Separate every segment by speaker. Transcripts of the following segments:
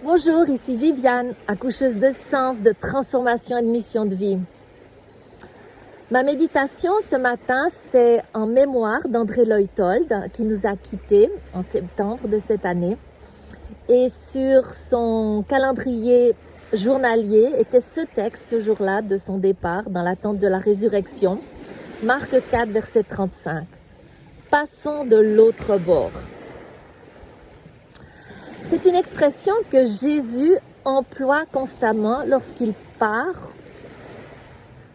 Speaker 1: Bonjour, ici Viviane, accoucheuse de sens, de transformation et de mission de vie. Ma méditation ce matin, c'est en mémoire d'André Leutold qui nous a quittés en septembre de cette année. Et sur son calendrier journalier était ce texte ce jour-là de son départ dans l'attente de la résurrection. Marc 4, verset 35. Passons de l'autre bord. C'est une expression que Jésus emploie constamment lorsqu'il part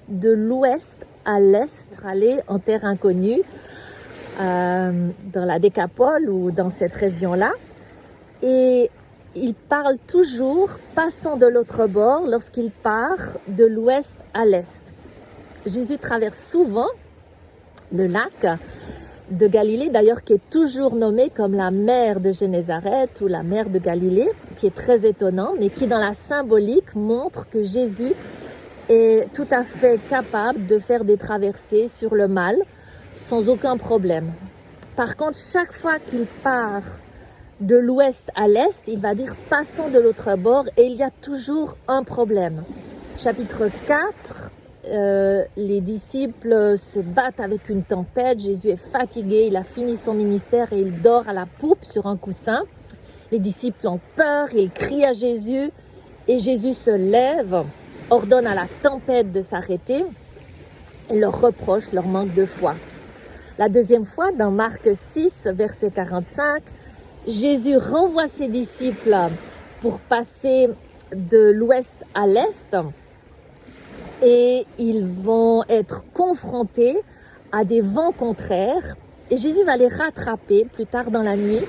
Speaker 1: de l'ouest à l'est, aller en terre inconnue, dans la Décapole ou dans cette région-là. Et il parle toujours, passons de l'autre bord, lorsqu'il part de l'ouest à l'est. Jésus traverse souvent le lac de Galilée, d'ailleurs qui est toujours nommée comme la mer de Génézareth ou la mer de Galilée, qui est très étonnant, mais qui dans la symbolique montre que Jésus est tout à fait capable de faire des traversées sur le mal sans aucun problème. Par contre, chaque fois qu'il part de l'ouest à l'est, il va dire passons de l'autre bord et il y a toujours un problème. Chapitre 4, les disciples se battent avec une tempête, Jésus est fatigué, il a fini son ministère et il dort à la poupe sur un coussin. Les disciples ont peur, ils crient à Jésus et Jésus se lève, ordonne à la tempête de s'arrêter et leur reproche leur manque de foi. La deuxième fois, dans Marc 6, verset 45, Jésus renvoie ses disciples pour passer de l'ouest à l'est et ils vont être confrontés à des vents contraires et Jésus va les rattraper plus tard dans la nuit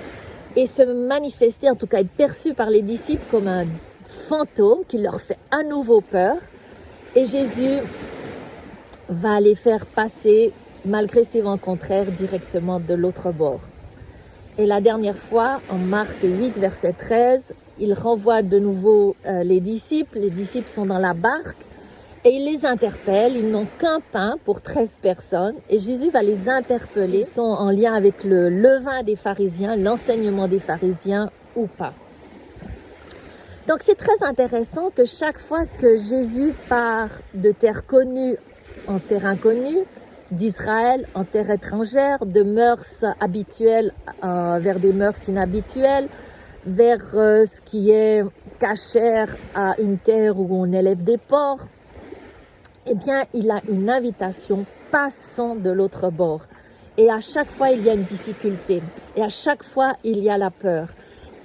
Speaker 1: et se manifester, en tout cas être perçu par les disciples comme un fantôme qui leur fait à nouveau peur et Jésus va les faire passer malgré ces vents contraires directement de l'autre bord. Et la dernière fois, en Marc 8, verset 13, il renvoie de nouveau les disciples sont dans la barque et il les interpelle, ils n'ont qu'un pain pour 13 personnes et Jésus va les interpeller, ils sont en lien avec le levain des pharisiens, l'enseignement des pharisiens ou pas. Donc c'est très intéressant que chaque fois que Jésus part de terre connue en terre inconnue, d'Israël en terre étrangère, de mœurs habituelles vers des mœurs inhabituelles, vers ce qui est cachère à une terre où on élève des porcs, eh bien il a une invitation, passons de l'autre bord. Et à chaque fois il y a une difficulté, et à chaque fois il y a la peur.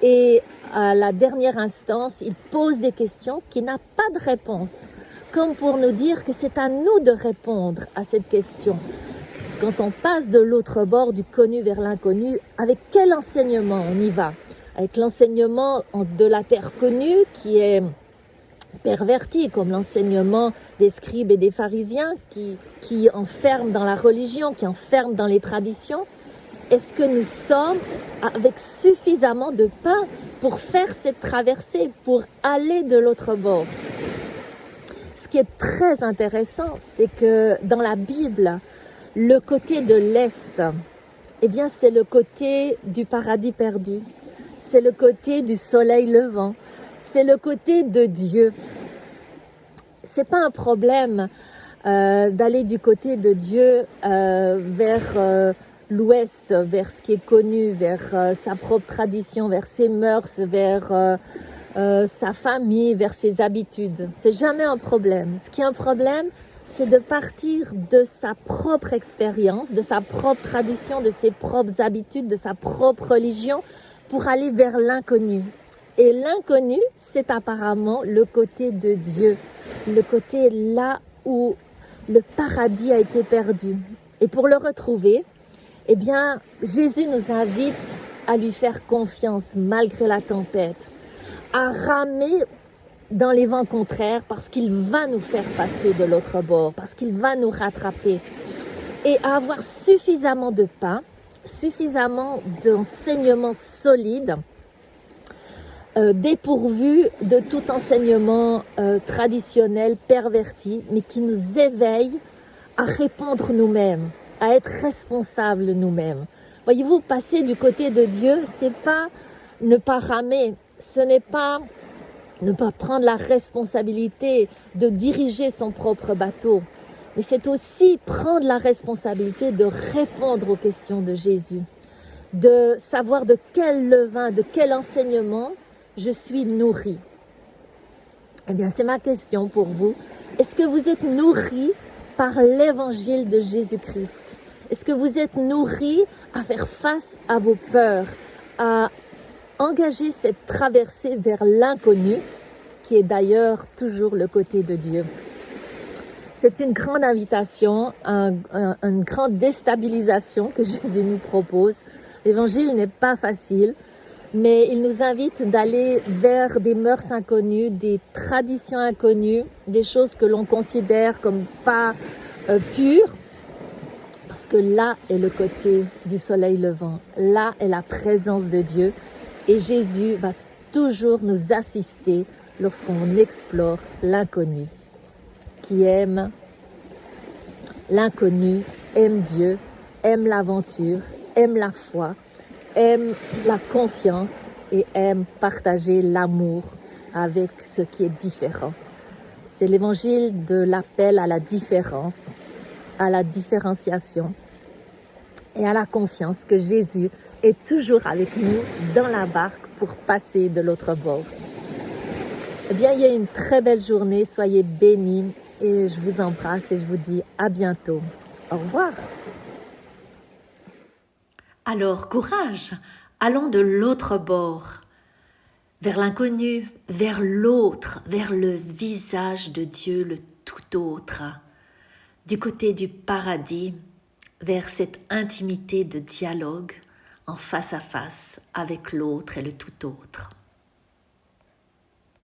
Speaker 1: Et à la dernière instance, il pose des questions qui n'ont pas de réponse, comme pour nous dire que c'est à nous de répondre à cette question. Quand on passe de l'autre bord, du connu vers l'inconnu, avec quel enseignement on y va? Avec l'enseignement de la terre connue qui est perverti, comme l'enseignement des scribes et des pharisiens qui enferment dans la religion, qui enferment dans les traditions. Est-ce que nous sommes avec suffisamment de pain pour faire cette traversée, pour aller de l'autre bord? Ce qui est très intéressant, c'est que dans la Bible, le côté de l'Est, eh bien, c'est le côté du paradis perdu. C'est le côté du soleil levant. C'est le côté de Dieu. C'est pas un problème d'aller du côté de Dieu vers l'Ouest, vers ce qui est connu, vers sa propre tradition, vers ses mœurs, vers sa famille, vers ses habitudes. C'est jamais un problème. Ce qui est un problème, c'est de partir de sa propre expérience, de sa propre tradition, de ses propres habitudes, de sa propre religion, pour aller vers l'inconnu. Et l'inconnu, c'est apparemment le côté de Dieu, le côté là où le paradis a été perdu. Et pour le retrouver, eh bien, Jésus nous invite à lui faire confiance malgré la tempête, à ramer dans les vents contraires parce qu'il va nous faire passer de l'autre bord, parce qu'il va nous rattraper et à avoir suffisamment de pain, suffisamment d'enseignements solides, dépourvus de tout enseignement traditionnel, perverti, mais qui nous éveille à répondre nous-mêmes, à être responsables nous-mêmes. Voyez-vous, passer du côté de Dieu, c'est pas ne pas ramer, ce n'est pas ne pas prendre la responsabilité de diriger son propre bateau, mais c'est aussi prendre la responsabilité de répondre aux questions de Jésus, de savoir de quel levain, de quel enseignement je suis nourri. Eh bien, c'est ma question pour vous. Est-ce que vous êtes nourri par l'évangile de Jésus-Christ? Est-ce que vous êtes nourri à faire face à vos peurs, à engager cette traversée vers l'inconnu, qui est d'ailleurs toujours le côté de Dieu? C'est une grande invitation, une grande déstabilisation que Jésus nous propose. L'évangile n'est pas facile, mais il nous invite d'aller vers des mœurs inconnues, des traditions inconnues, des choses que l'on considère comme pas pures, parce que là est le côté du soleil levant, là est la présence de Dieu, et Jésus va toujours nous assister lorsqu'on explore l'inconnu. Qui aime l'inconnu, aime Dieu, aime l'aventure, aime la foi, aime la confiance et aime partager l'amour avec ce qui est différent. C'est l'évangile de l'appel à la différence, à la différenciation et à la confiance que Jésus est toujours avec nous dans la barque pour passer de l'autre bord. Eh bien, il y a une très belle journée, soyez bénis et je vous embrasse et je vous dis à bientôt. Au revoir.
Speaker 2: Alors, courage, allons de l'autre bord, vers l'inconnu, vers l'autre, vers le visage de Dieu, le tout autre, du côté du paradis, vers cette intimité de dialogue en face à face avec l'autre et le tout autre.